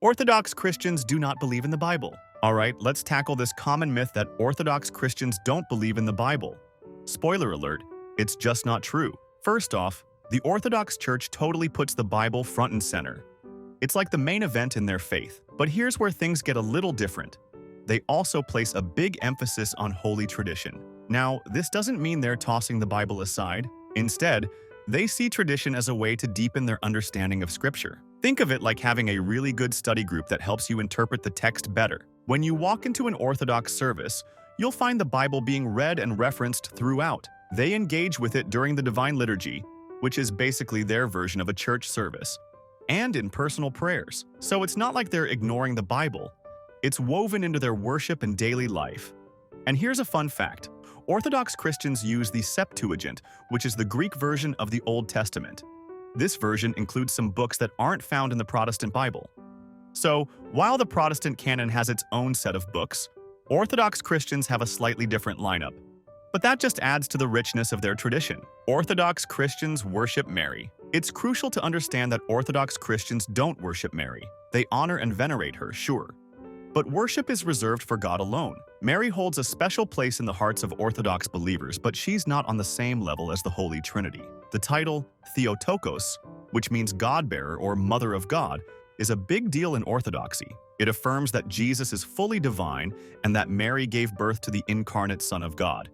Orthodox Christians do not believe in the Bible. All right, let's tackle this common myth that Orthodox Christians don't believe in the Bible. Spoiler alert, it's just not true. First off, the Orthodox Church totally puts the Bible front and center. It's like the main event in their faith. But here's where things get a little different. They also place a big emphasis on holy tradition. Now, this doesn't mean they're tossing the Bible aside. Instead, they see tradition as a way to deepen their understanding of Scripture. Think of it like having a really good study group that helps you interpret the text better. When you walk into an Orthodox service, you'll find the Bible being read and referenced throughout. They engage with it during the Divine Liturgy, which is basically their version of a church service, and in personal prayers. So it's not like they're ignoring the Bible. It's woven into their worship and daily life. And here's a fun fact. Orthodox Christians use the Septuagint, which is the Greek version of the Old Testament. This version includes some books that aren't found in the Protestant Bible. So, while the Protestant canon has its own set of books, Orthodox Christians have a slightly different lineup. But that just adds to the richness of their tradition. Orthodox Christians worship Mary. It's crucial to understand that Orthodox Christians don't worship Mary. They honor and venerate her, sure. But worship is reserved for God alone. Mary holds a special place in the hearts of Orthodox believers, but she's not on the same level as the Holy Trinity. The title, Theotokos, which means God-bearer or Mother of God, is a big deal in Orthodoxy. It affirms that Jesus is fully divine and that Mary gave birth to the incarnate Son of God.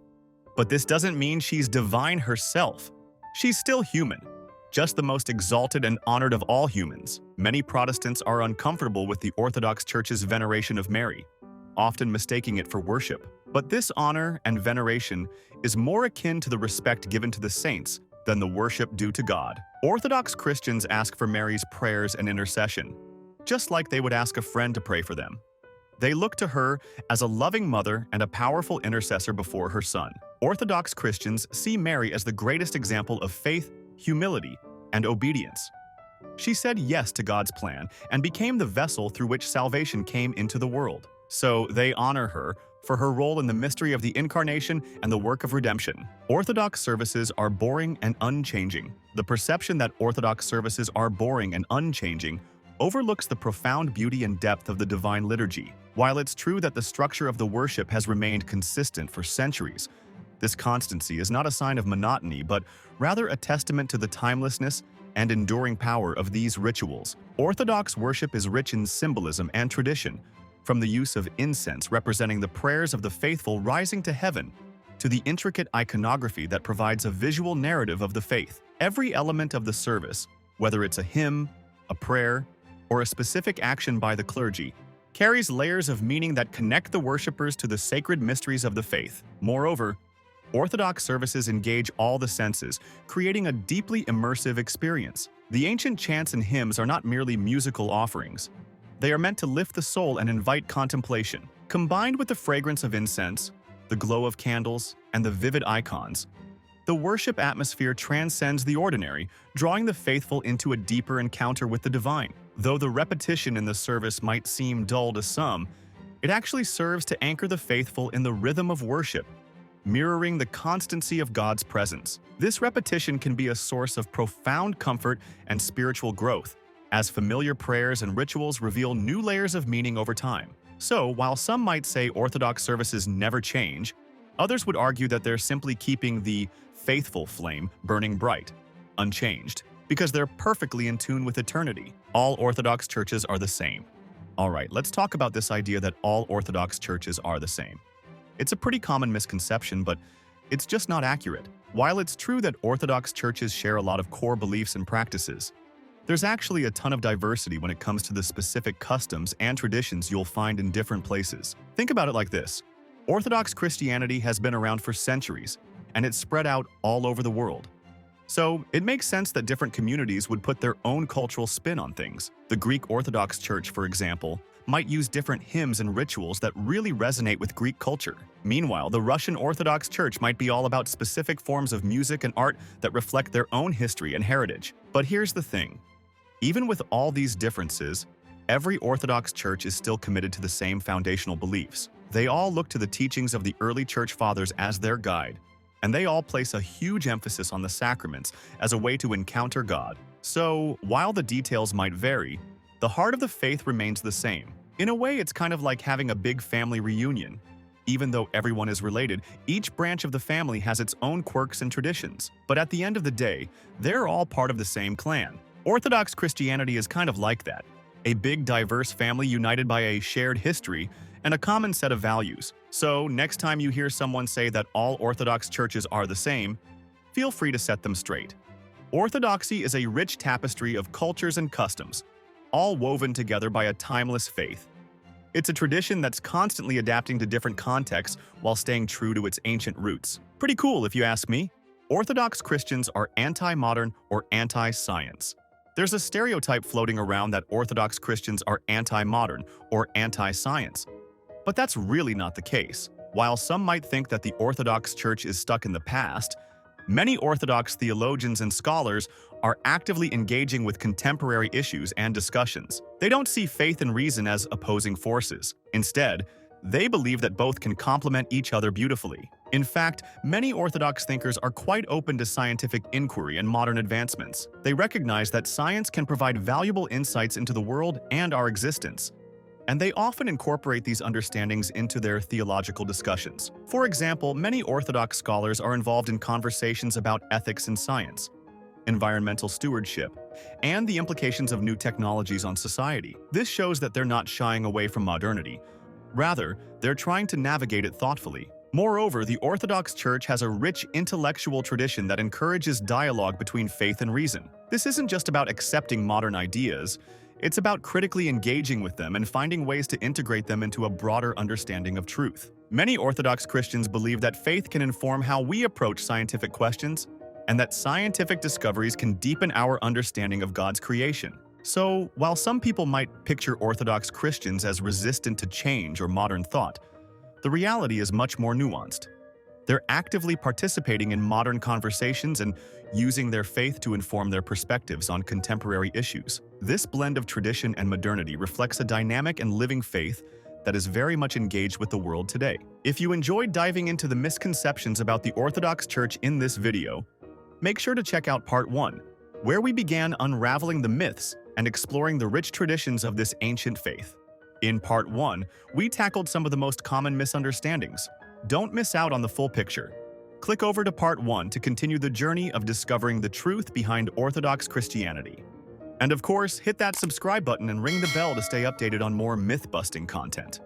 But this doesn't mean she's divine herself. She's still human, just the most exalted and honored of all humans. Many Protestants are uncomfortable with the Orthodox Church's veneration of Mary, often mistaking it for worship. But this honor and veneration is more akin to the respect given to the saints than the worship due to God. Orthodox Christians ask for Mary's prayers and intercession, just like they would ask a friend to pray for them. They look to her as a loving mother and a powerful intercessor before her Son. Orthodox Christians see Mary as the greatest example of faith, humility, and obedience. She said yes to God's plan and became the vessel through which salvation came into the world. So they honor her for her role in the mystery of the Incarnation and the work of redemption. Orthodox services are boring and unchanging. The perception that Orthodox services are boring and unchanging overlooks the profound beauty and depth of the Divine Liturgy. While it's true that the structure of the worship has remained consistent for centuries, this constancy is not a sign of monotony, but rather a testament to the timelessness and enduring power of these rituals. Orthodox worship is rich in symbolism and tradition, from the use of incense representing the prayers of the faithful rising to heaven, to the intricate iconography that provides a visual narrative of the faith. Every element of the service, whether it's a hymn, a prayer, or a specific action by the clergy, carries layers of meaning that connect the worshippers to the sacred mysteries of the faith. Moreover, Orthodox services engage all the senses, creating a deeply immersive experience. The ancient chants and hymns are not merely musical offerings. They are meant to lift the soul and invite contemplation. Combined with the fragrance of incense, the glow of candles, and the vivid icons, the worship atmosphere transcends the ordinary, drawing the faithful into a deeper encounter with the divine. Though the repetition in the service might seem dull to some, it actually serves to anchor the faithful in the rhythm of worship, mirroring the constancy of God's presence. This repetition can be a source of profound comfort and spiritual growth, as familiar prayers and rituals reveal new layers of meaning over time. So, while some might say Orthodox services never change, others would argue that they're simply keeping the faithful flame burning bright, unchanged, because they're perfectly in tune with eternity. All Orthodox churches are the same. All right, let's talk about this idea that all Orthodox churches are the same. It's a pretty common misconception, but it's just not accurate. While it's true that Orthodox churches share a lot of core beliefs and practices, there's actually a ton of diversity when it comes to the specific customs and traditions you'll find in different places. Think about it like this. Orthodox Christianity has been around for centuries, and it's spread out all over the world. So, it makes sense that different communities would put their own cultural spin on things. The Greek Orthodox Church, for example, might use different hymns and rituals that really resonate with Greek culture. Meanwhile, the Russian Orthodox Church might be all about specific forms of music and art that reflect their own history and heritage. But here's the thing. Even with all these differences, every Orthodox church is still committed to the same foundational beliefs. They all look to the teachings of the early church fathers as their guide, and they all place a huge emphasis on the sacraments as a way to encounter God. So, while the details might vary, the heart of the faith remains the same. In a way, it's kind of like having a big family reunion. Even though everyone is related, each branch of the family has its own quirks and traditions. But at the end of the day, they're all part of the same clan. Orthodox Christianity is kind of like that. A big, diverse family united by a shared history and a common set of values. So, next time you hear someone say that all Orthodox churches are the same, feel free to set them straight. Orthodoxy is a rich tapestry of cultures and customs, all woven together by a timeless faith. It's a tradition that's constantly adapting to different contexts while staying true to its ancient roots. Pretty cool, if you ask me. Orthodox Christians are anti-modern or anti-science. There's a stereotype floating around that Orthodox Christians are anti-modern or anti-science. But that's really not the case. While some might think that the Orthodox Church is stuck in the past, many Orthodox theologians and scholars are actively engaging with contemporary issues and discussions. They don't see faith and reason as opposing forces. Instead, they believe that both can complement each other beautifully. In fact, many Orthodox thinkers are quite open to scientific inquiry and modern advancements. They recognize that science can provide valuable insights into the world and our existence, and they often incorporate these understandings into their theological discussions. For example, many Orthodox scholars are involved in conversations about ethics in science, environmental stewardship, and the implications of new technologies on society. This shows that they're not shying away from modernity. Rather, they're trying to navigate it thoughtfully. Moreover, the Orthodox Church has a rich intellectual tradition that encourages dialogue between faith and reason. This isn't just about accepting modern ideas, it's about critically engaging with them and finding ways to integrate them into a broader understanding of truth. Many Orthodox Christians believe that faith can inform how we approach scientific questions, and that scientific discoveries can deepen our understanding of God's creation. So, while some people might picture Orthodox Christians as resistant to change or modern thought, the reality is much more nuanced. They're actively participating in modern conversations and using their faith to inform their perspectives on contemporary issues. This blend of tradition and modernity reflects a dynamic and living faith that is very much engaged with the world today. If you enjoyed diving into the misconceptions about the Orthodox Church in this video, make sure to check out Part 1, where we began unraveling the myths and exploring the rich traditions of this ancient faith. In Part 1, we tackled some of the most common misunderstandings. Don't miss out on the full picture. Click over to Part 1 to continue the journey of discovering the truth behind Orthodox Christianity. And of course, hit that subscribe button and ring the bell to stay updated on more myth-busting content.